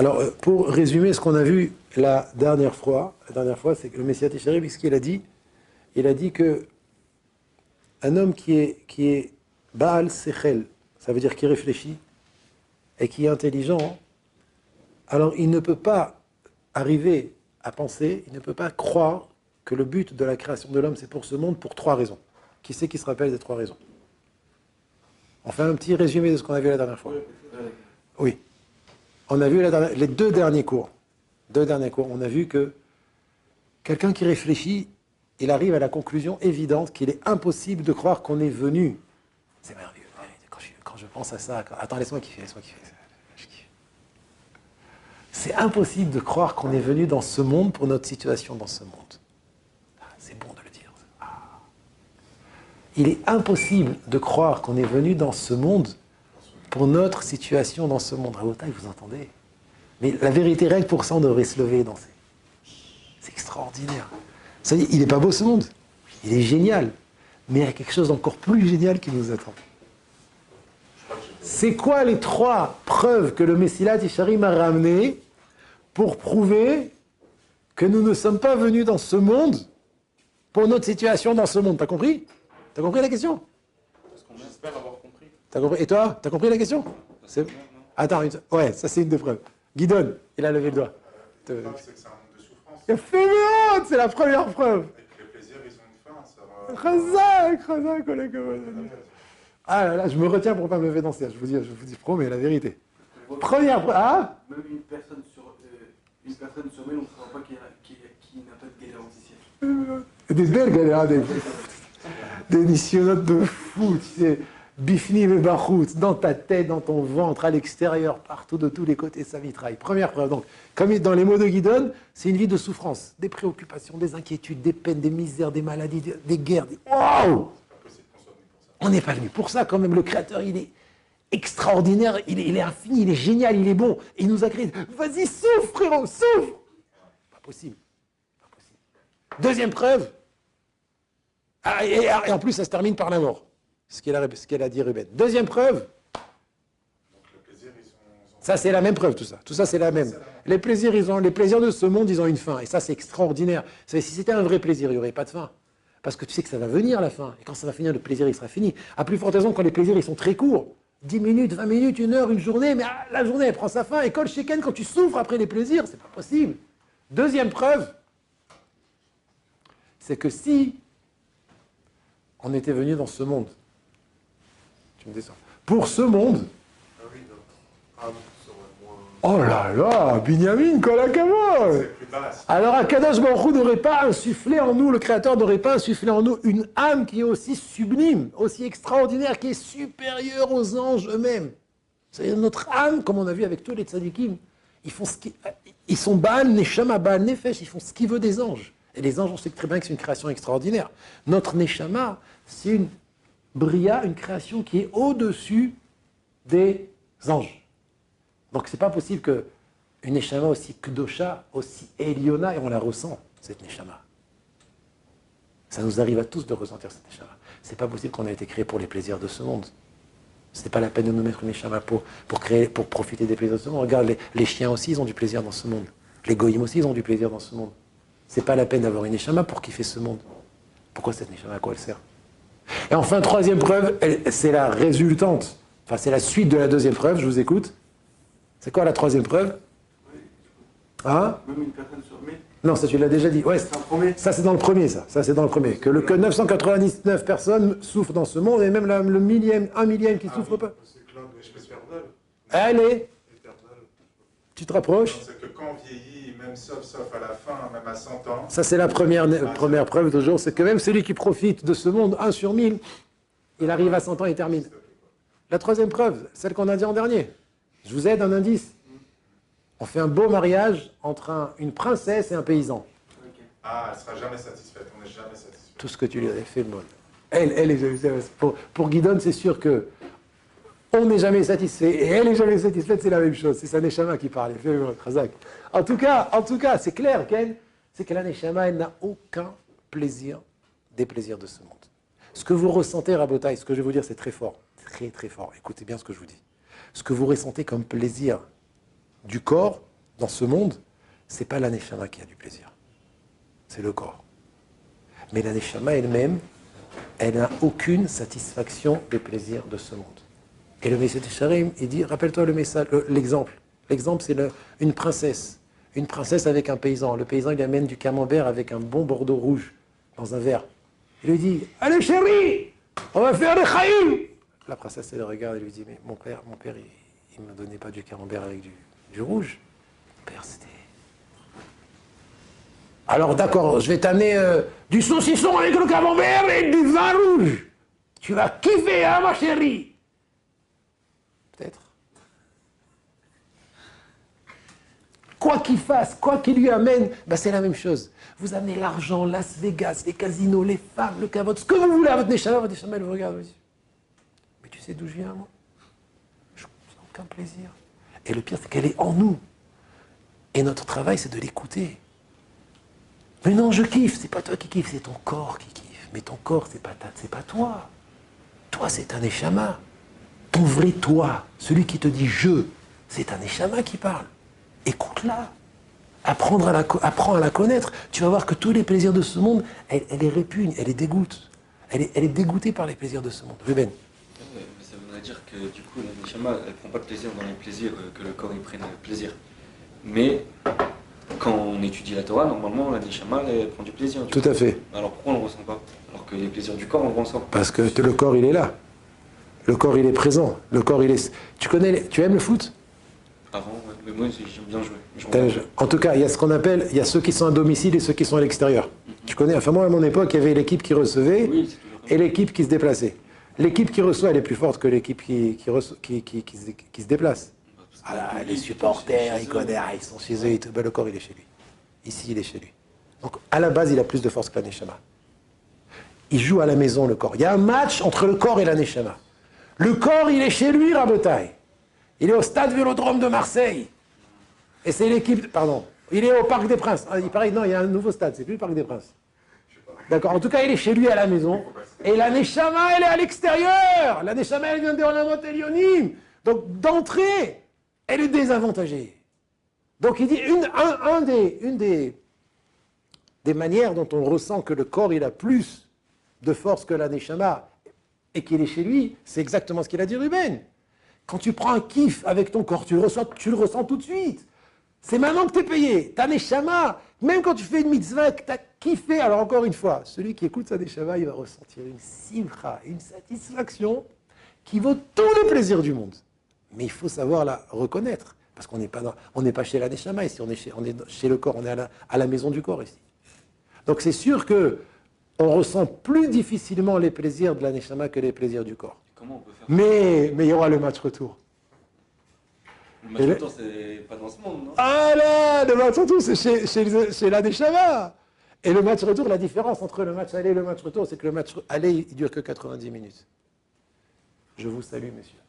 Alors, pour résumer ce qu'on a vu la dernière fois, c'est que le Messie Tisharib, ce qu'il a dit, il a dit que un homme qui est Baal Sechel, ça veut dire qui réfléchit et qui est intelligent, alors il ne peut pas arriver à penser, il ne peut pas croire que le but de la création de l'homme, c'est pour ce monde, pour 3 raisons. Qui c'est qui se rappelle des 3 raisons? On fait un petit résumé de ce qu'on a vu la dernière fois. Oui. On a vu les 2 derniers cours. On a vu que quelqu'un qui réfléchit, il arrive à la conclusion évidente qu'il est impossible de croire qu'on est venu. C'est merveilleux. Quand je pense à ça, attends, laisse-moi kiffer. Je kiffe. C'est impossible de croire qu'on est venu dans ce monde pour notre situation dans ce monde. C'est bon de le dire. Il est impossible de croire qu'on est venu dans ce monde pour notre situation dans ce monde. Rabotai, vous entendez? Mais la vérité, rien que pour ça, on devrait se lever et danser. C'est extraordinaire. Ça dit, il n'est pas beau ce monde. Il est génial. Mais il y a quelque chose d'encore plus génial qui nous attend. C'est quoi les 3 preuves que le Messilat Tisharim a ramenées pour prouver que nous ne sommes pas venus dans ce monde pour notre situation dans ce monde? T'as compris? T'as compris la question? Parce qu'on espère avoir compris. T'as compris? Et toi, t'as compris la question? Attends, ouais, ça c'est une des preuves. Guidon, il a levé le doigt. La preuve, c'est que c'est un monde de souffrance. Il a fait honte, c'est la première preuve. Et que les plaisirs, ils ont une fin. Ça va... Chazak, collègue. Ah là là, je me retiens pour ne pas me lever danser. Je vous dis, promets la vérité. Première preuve. Ah? Même une personne sur 1000, on ne saura pas qui n'a pas de galère anti-siège. Des belles galères, des nissionotes de fou, tu sais. Bifni et bachout, dans ta tête, dans ton ventre, à l'extérieur, partout, de tous les côtés, ça mitraille. Première preuve. Donc, comme dans les mots de Guidon, c'est une vie de souffrance, des préoccupations, des inquiétudes, des peines, des misères, des maladies, des guerres. Waouh! On n'est pas venu pour ça quand même. Le Créateur, il est extraordinaire, il est infini, il est génial, il est bon. Il nous a créé. Vas-y, souffre, frérot, souffre! Pas possible. Deuxième preuve. Et en plus, ça se termine par la mort. Ce qu'elle a dit Ruben. Deuxième preuve. Ça, c'est la même preuve, tout ça. Tout ça, c'est la même. Les plaisirs de ce monde, ils ont une fin. Et ça, c'est extraordinaire. Si c'était un vrai plaisir, il n'y aurait pas de fin. Parce que tu sais que ça va venir, la fin. Et quand ça va finir, le plaisir, il sera fini. À plus forte raison, quand les plaisirs, ils sont très courts. 10 minutes, 20 minutes, 1 heure, une journée. Mais la journée, elle prend sa fin. Et quand tu souffres après les plaisirs, c'est pas possible. Deuxième preuve, c'est que si on était venu dans ce monde, tu me descends, pour ce monde, oh là là, Binyamin, Kolakavod. Alors Akadosh Baruch Hu n'aurait pas insufflé en nous, le Créateur n'aurait pas insufflé en nous une âme qui est aussi sublime, aussi extraordinaire, qui est supérieure aux anges eux-mêmes. C'est notre âme, comme on a vu avec tous les tzadikim, ils sont Baal Neshama, Baal Nefesh, ils font ce qu'ils veulent des anges. Et les anges, on sait très bien que c'est une création extraordinaire. Notre Neshama, c'est une Bria, une création qui est au-dessus des anges. Donc c'est pas possible qu'une Neshama aussi Kdosha, aussi Eliona, et on la ressent, cette Neshama. Ça nous arrive à tous de ressentir cette Neshama. C'est pas possible qu'on ait été créé pour les plaisirs de ce monde. C'est pas la peine de nous mettre une Neshama pour profiter des plaisirs de ce monde. Regarde, les chiens aussi, ils ont du plaisir dans ce monde. Les goyim aussi, ils ont du plaisir dans ce monde. C'est pas la peine d'avoir une Neshama pour kiffer ce monde. Pourquoi cette Neshama, à quoi elle sert? Et enfin, troisième preuve, c'est la résultante. Enfin, c'est la suite de la deuxième preuve, je vous écoute. C'est quoi la troisième preuve? Hein? Même une personne sur 1000. Non, ça tu l'as déjà dit. Ouais, ça c'est dans le premier, ça. Ça c'est dans le premier. Que 999 personnes souffrent dans ce monde, et même le millième, 1 millième qui ne souffre pas. Allez! Tu te rapproches? C'est que quand on vieillit, même sauf à la fin, même à 100 ans... Ça c'est la première preuve toujours, c'est que même celui qui profite de ce monde, 1 sur 1000, il arrive à 100 ans et termine. La troisième preuve, celle qu'on a dit en dernier. Je vous aide un indice. On fait un beau mariage entre une princesse et un paysan. Ah, elle ne sera jamais satisfaite, on n'est jamais satisfait. Tout ce que tu lui as fait, le monde. Elle est pour Guidon, c'est sûr que on n'est jamais satisfait, et elle n'est jamais satisfaite, c'est la même chose. C'est sa Neshama qui parle. En tout cas, c'est clair, Ken, c'est que la Neshama, elle n'a aucun plaisir des plaisirs de ce monde. Ce que vous ressentez, Rabotai, ce que je vais vous dire, c'est très fort. Très, très fort. Écoutez bien ce que je vous dis. Ce que vous ressentez comme plaisir du corps, dans ce monde, c'est pas la neshama qui a du plaisir. C'est le corps. Mais la neshama elle-même, elle n'a aucune satisfaction des plaisirs de ce monde. Et le Messie Sharim, il dit, rappelle-toi l'exemple. L'exemple, c'est une princesse. Une princesse avec un paysan. Le paysan, il amène du camembert avec un bon bordeaux rouge dans un verre. Il lui dit, allez chérie, on va faire des chaïm. La princesse, elle le regarde et lui dit, mais mon père, il ne me donnait pas du camembert avec du rouge. Mon père, c'était... Alors d'accord, je vais t'amener du saucisson avec le camembert et du vin rouge. Tu vas kiffer, hein, ma chérie? Peut-être. Quoi qu'il fasse, quoi qu'il lui amène, ben c'est la même chose. Vous amenez l'argent, Las Vegas, les casinos, les femmes, le cavote, ce que vous voulez à votre neshama, elle vous regarde, vous dit, mais tu sais d'où je viens, moi? Je n'ai aucun plaisir. Et le pire, c'est qu'elle est en nous. Et notre travail, c'est de l'écouter. Mais non, je kiffe, c'est pas toi qui kiffe, c'est ton corps qui kiffe. Mais ton corps, c'est pas toi. Toi, c'est un neshama. Ton vrai toi, celui qui te dit je, c'est un neshama qui parle. Écoute-la. Apprends à la connaître. Tu vas voir que tous les plaisirs de ce monde, elle les répugne, elle les dégoûte. Elle est dégoûtée par les plaisirs de ce monde. Ruben. Ça voudrait dire que du coup, la neshama, elle ne prend pas de plaisir dans les plaisirs que le corps y prenne plaisir. Mais quand on étudie la Torah, normalement, la neshama, elle prend du plaisir. Tout à fait. Alors pourquoi on ne le ressent pas? Alors que les plaisirs du corps, on le ressent. Parce que le corps, il est là. Le corps, il est présent. Le corps, il est... Tu aimes le foot? Avant, ouais. Mais moi, j'aime bien jouer. En tout cas, il y a ce qu'on appelle, il y a ceux qui sont à domicile et ceux qui sont à l'extérieur. Tu connais, enfin moi, à mon époque, il y avait l'équipe qui recevait et l'équipe qui se déplaçait. L'équipe qui reçoit, elle est plus forte que l'équipe qui se déplace. Ah là, les supporters, ils connaissent, ils sont chez eux, et tout. Ben, le corps, il est chez lui. Ici, il est chez lui. Donc, à la base, il a plus de force que la neshama. Il joue à la maison, le corps. Il y a un match entre le corps et la neshama. Le corps, il est chez lui, Rabotai. Il est au stade Vélodrome de Marseille. Et c'est l'équipe... Pardon. Il est au Parc des Princes. Ah, il paraît, non, il y a un nouveau stade. C'est plus le Parc des Princes. D'accord. En tout cas, il est chez lui à la maison. Et la neshama, elle est à l'extérieur. La neshama, elle vient de Olamot Elyonim. Donc, d'entrée, elle est désavantagée. Donc, il dit, une des manières dont on ressent que le corps, il a plus de force que la neshama et qu'il est chez lui, c'est exactement ce qu'il a dit Ruben. Quand tu prends un kiff avec ton corps, tu le ressens tout de suite. C'est maintenant que tu es payé. Ta neshama, même quand tu fais une mitzvah que tu as kiffé, alors encore une fois, celui qui écoute sa neshama, il va ressentir une simcha, une satisfaction qui vaut tous les plaisirs du monde. Mais il faut savoir la reconnaître. Parce qu'on n'est pas chez la neshama ici, on est chez le corps, on est à la maison du corps ici. Donc c'est sûr que on ressent plus difficilement les plaisirs de la neshama que les plaisirs du corps. Comment on peut faire Mais il y aura le match retour. Le match retour, c'est pas dans ce monde, non? Ah là, le match retour, c'est chez la neshama. Et le match retour, la différence entre le match aller et le match retour, c'est que le match aller, il dure que 90 minutes. Je vous salue, messieurs.